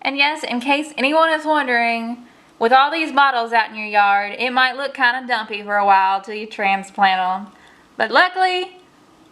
And yes, in case anyone is wondering, with all these bottles out in your yard, it might look kind of dumpy for a while till you transplant them. But luckily,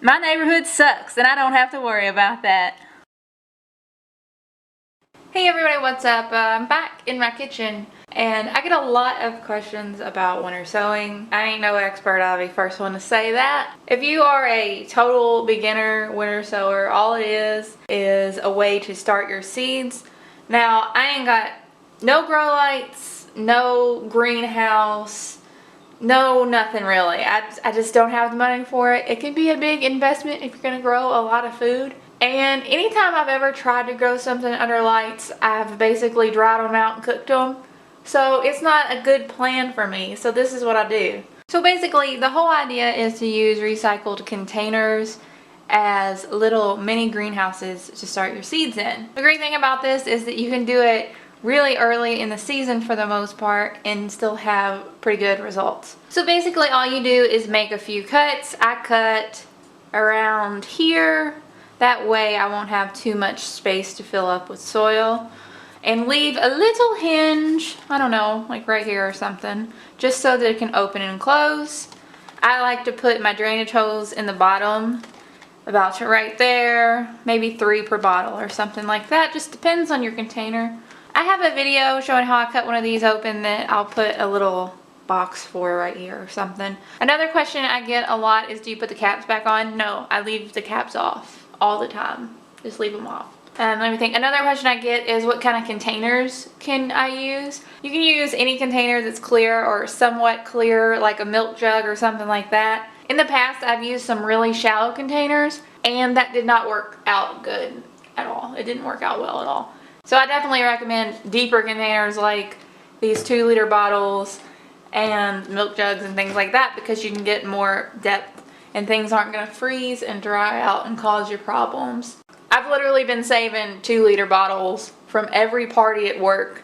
my neighborhood sucks and I don't have to worry about that. Hey everybody, what's up? I'm back in my kitchen and I get a lot of questions about winter sowing. I ain't no expert, I'll be first one to say that. If you are a total beginner winter sower, all it is a way to start your seeds. Now, I ain't got no grow lights, no greenhouse, no nothing really. I just don't have the money for it. It can be a big investment if you're gonna grow a lot of food. And anytime I've ever tried to grow something under lights, I've basically dried them out and cooked them. So it's not a good plan for me. So this is what I do. So basically the whole idea is to use recycled containers as little mini greenhouses to start your seeds in. The great thing about this is that you can do it really early in the season for the most part and still have pretty good results. So basically all you do is make a few cuts. I cut around here. That way I won't have too much space to fill up with soil, and leave a little hinge, I don't know, like right here or something, just so that it can open and close. I like to put my drainage holes in the bottom, about right there, maybe 3 per bottle or something like that. Just depends on your container. I have a video showing how I cut one of these open that I'll put a little box for right here or something. Another question I get a lot is, do you put the caps back on? No, I leave the caps off all the time. Just leave them off. Let me think. Another question I get is, what kind of containers can I use? You can use any container that's clear or somewhat clear, like a milk jug or something like that. In the past, I've used some really shallow containers, and that did not work out good at all. It didn't work out well at all. So I definitely recommend deeper containers like these 2-liter bottles and milk jugs and things like that, because you can get more depth and things aren't going to freeze and dry out and cause you problems. I've literally been saving 2-liter bottles from every party at work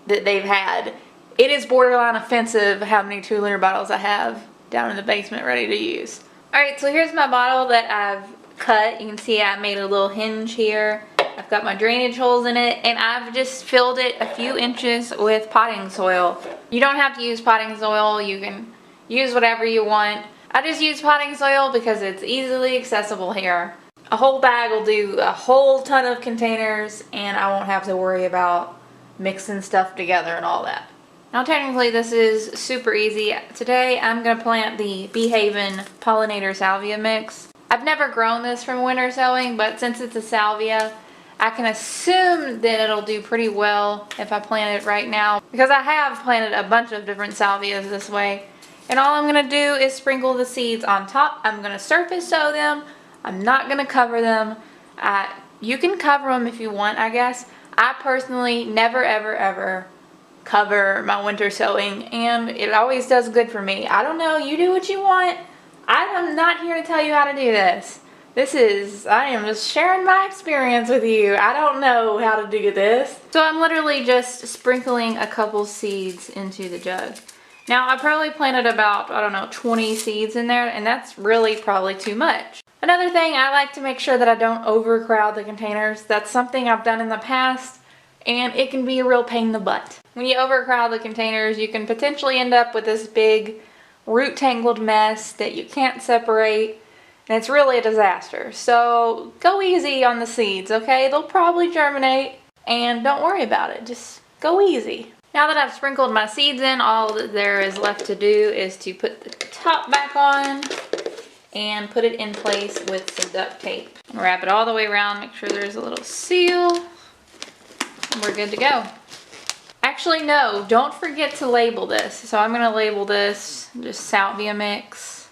that they've had. It is borderline offensive how many 2-liter bottles I have down in the basement ready to use. Alright, so here's my bottle that I've cut. You can see I made a little hinge here. I've got my drainage holes in it, and I've just filled it a few inches with potting soil. You don't have to use potting soil. You can use whatever you want. I just use potting soil because it's easily accessible here. A whole bag will do a whole ton of containers, and I won't have to worry about mixing stuff together and all that. Now technically this is super easy. Today I'm going to plant the Bee Haven Pollinator Salvia mix. I've never grown this from winter sowing, but since it's a salvia, I can assume that it'll do pretty well if I plant it right now, because I have planted a bunch of different salvias this way. And all I'm going to do is sprinkle the seeds on top. I'm going to surface sow them. I'm not going to cover them. You can cover them if you want, I guess. I personally never ever ever cover my winter sowing, and it always does good for me. I don't know, you do what you want. I am not here to tell you how to do this. I am just sharing my experience with you. I don't know how to do this. So I'm literally just sprinkling a couple seeds into the jug. Now I probably planted about, I don't know, 20 seeds in there, and that's really probably too much. Another thing, I like to make sure that I don't overcrowd the containers. That's something I've done in the past, and it can be a real pain in the butt. When you overcrowd the containers, you can potentially end up with this big root tangled mess that you can't separate, and it's really a disaster. So go easy on the seeds, okay? They'll probably germinate, and don't worry about it. Just go easy. Now that I've sprinkled my seeds in, all that there is left to do is to put the top back on and put it in place with some duct tape. Wrap it all the way around, make sure there's a little seal, and we're good to go. Actually, no, don't forget to label this. So I'm going to label this just salvia mix.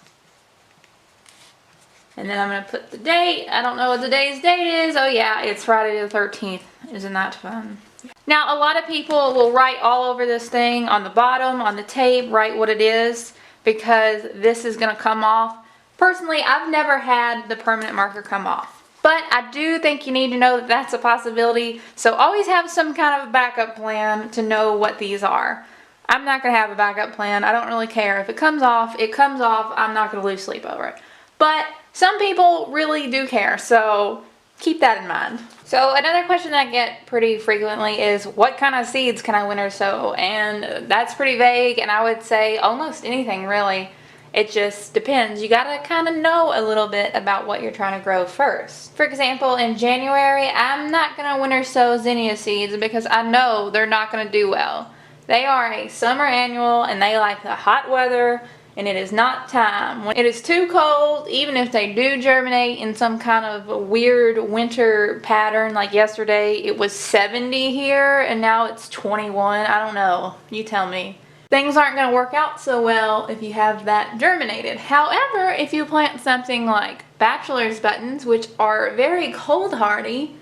And then I'm going to put the date. I don't know what today's date is. Oh yeah, it's Friday the 13th. Isn't that fun? Now, a lot of people will write all over this thing on the bottom, on the tape, write what it is, because this is going to come off. Personally, I've never had the permanent marker come off, but I do think you need to know that that's a possibility. So always have some kind of a backup plan to know what these are. I'm not going to have a backup plan. I don't really care. If it comes off, it comes off. I'm not going to lose sleep over it. But some people really do care, so keep that in mind. So another question that I get pretty frequently is, what kind of seeds can I winter sow? And that's pretty vague, and I would say almost anything really. It just depends. You gotta kind of know a little bit about what you're trying to grow first. For example, in January, I'm not gonna winter sow zinnia seeds because I know they're not gonna do well. They are a summer annual and they like the hot weather, and it is not time. When it is too cold, even if they do germinate in some kind of weird winter pattern, like yesterday it was 70 here and now it's 21. I don't know. You tell me. Things aren't going to work out so well if you have that germinated. However, if you plant something like bachelor's buttons, which are very cold hardy,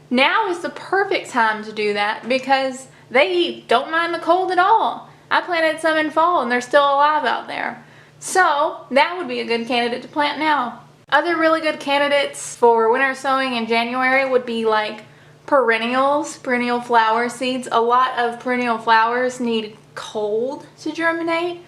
now is the perfect time to do that because they don't mind the cold at all. I planted some in fall and they're still alive out there. So that would be a good candidate to plant now. Other really good candidates for winter sowing in January would be like perennials, perennial flower seeds. A lot of perennial flowers need cold to germinate,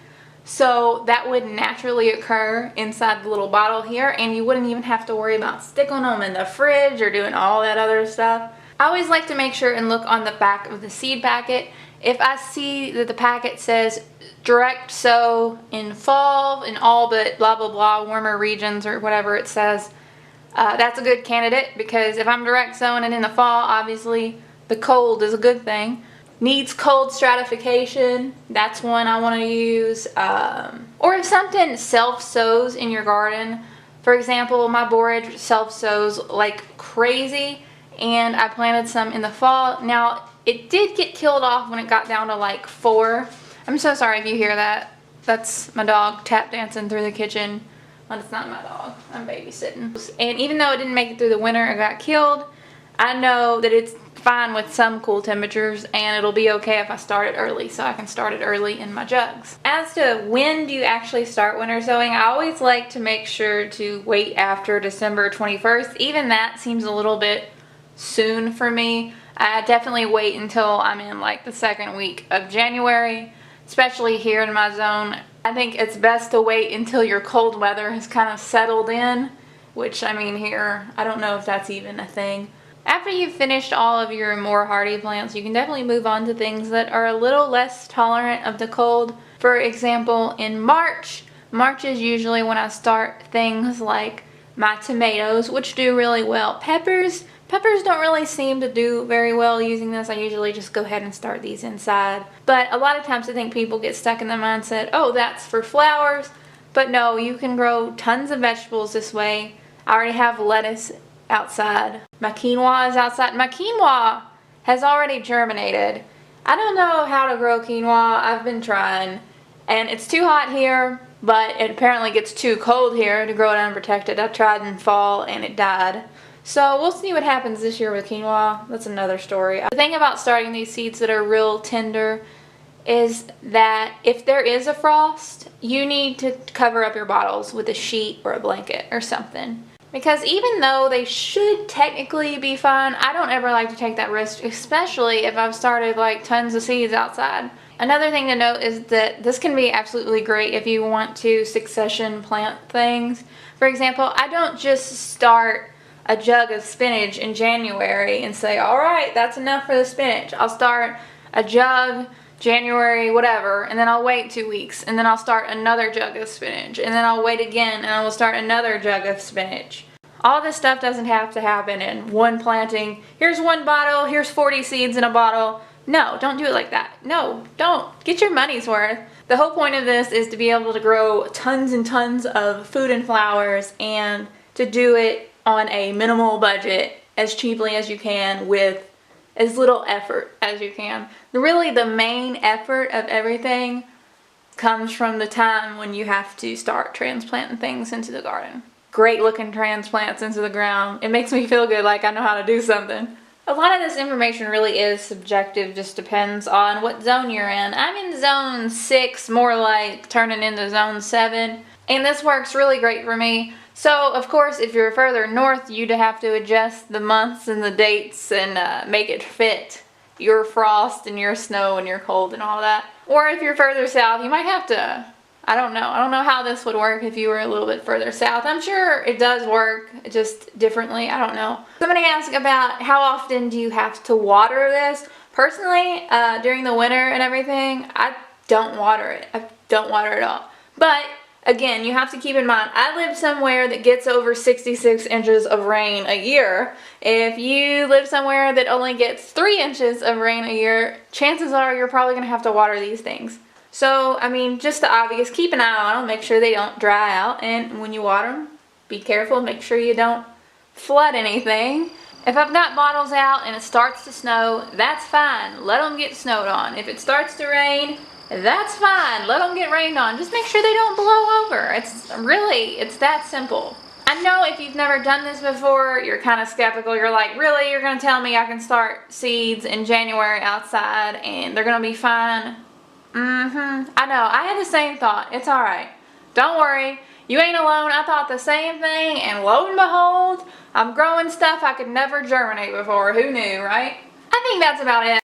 so that would naturally occur inside the little bottle here, and you wouldn't even have to worry about sticking them in the fridge or doing all that other stuff. I always like to make sure and look on the back of the seed packet. If I see that the packet says direct sow in fall in all but blah blah blah warmer regions or whatever it says, that's a good candidate, because if I'm direct sowing it in the fall, obviously the cold is a good thing. Needs cold stratification, that's one I want to use. Or if something self-sows in your garden, for example, my borage self-sows like crazy, and I planted some in the fall. Now, it did get killed off when it got down to like 4. I'm so sorry if you hear that. That's my dog tap dancing through the kitchen. But it's not my dog. I'm babysitting. And even though it didn't make it through the winter and got killed, I know that it's fine with some cool temperatures, and it'll be okay if I start it early, so I can start it early in my jugs. As to when do you actually start winter sowing, I always like to make sure to wait after December 21st. Even that seems a little bit soon for me. I definitely wait until I'm in like the second week of January, especially here in my zone. I think it's best to wait until your cold weather has kind of settled in, which I mean here, I don't know if that's even a thing. After you've finished all of your more hardy plants, you can definitely move on to things that are a little less tolerant of the cold. For example, in March is usually when I start things like my tomatoes, which do really well. Peppers don't really seem to do very well using this. I usually just go ahead and start these inside. But a lot of times I think people get stuck in the mindset, oh, that's for flowers. But no, you can grow tons of vegetables this way. I already have lettuce outside. My quinoa is outside. My quinoa has already germinated. I don't know how to grow quinoa. I've been trying. And it's too hot here, but it apparently gets too cold here to grow it unprotected. I tried in fall and it died. So we'll see what happens this year with quinoa. That's another story. The thing about starting these seeds that are real tender is that if there is a frost, you need to cover up your bottles with a sheet or a blanket or something. Because even though they should technically be fine, I don't ever like to take that risk, especially if I've started like tons of seeds outside. Another thing to note is that this can be absolutely great if you want to succession plant things. For example, I don't just start a jug of spinach in January and say, alright, that's enough for the spinach. I'll start a jug January whatever, and then I'll wait 2 weeks, and then I'll start another jug of spinach, and then I'll wait again and I will start another jug of spinach. All this stuff doesn't have to happen in one planting. Here's one bottle, here's 40 seeds in a bottle. No, don't do it like that. No, don't. Get your money's worth. The whole point of this is to be able to grow tons and tons of food and flowers, and to do it on a minimal budget, as cheaply as you can, with as little effort as you can. Really, the main effort of everything comes from the time when you have to start transplanting things into the garden. Great looking transplants into the ground. It makes me feel good, like I know how to do something. A lot of this information really is subjective, just depends on what zone you're in. I'm in zone 6, more like turning into zone 7, and this works really great for me. So, of course, if you're further north, you'd have to adjust the months and the dates and make it fit your frost and your snow and your cold and all that. Or if you're further south, you might have to, I don't know. I don't know how this would work if you were a little bit further south. I'm sure it does work, just differently. I don't know. Somebody asked about how often do you have to water this. Personally, during the winter and everything, I don't water it. I don't water it at all. But again, you have to keep in mind, I live somewhere that gets over 66 inches of rain a year. If you live somewhere that only gets 3 inches of rain a year, chances are you're probably going to have to water these things. So, I mean, just the obvious, keep an eye on them, make sure they don't dry out, and when you water them, be careful, make sure you don't flood anything. If I've got bottles out and it starts to snow, that's fine. Let them get snowed on. If it starts to rain, that's fine. Let them get rained on. Just make sure they don't blow over. It's that simple. I know if you've never done this before, you're kind of skeptical. You're like, really? You're going to tell me I can start seeds in January outside and they're going to be fine? I know. I had the same thought. It's alright. Don't worry. You ain't alone. I thought the same thing, and lo and behold, I'm growing stuff I could never germinate before. Who knew, right? I think that's about it.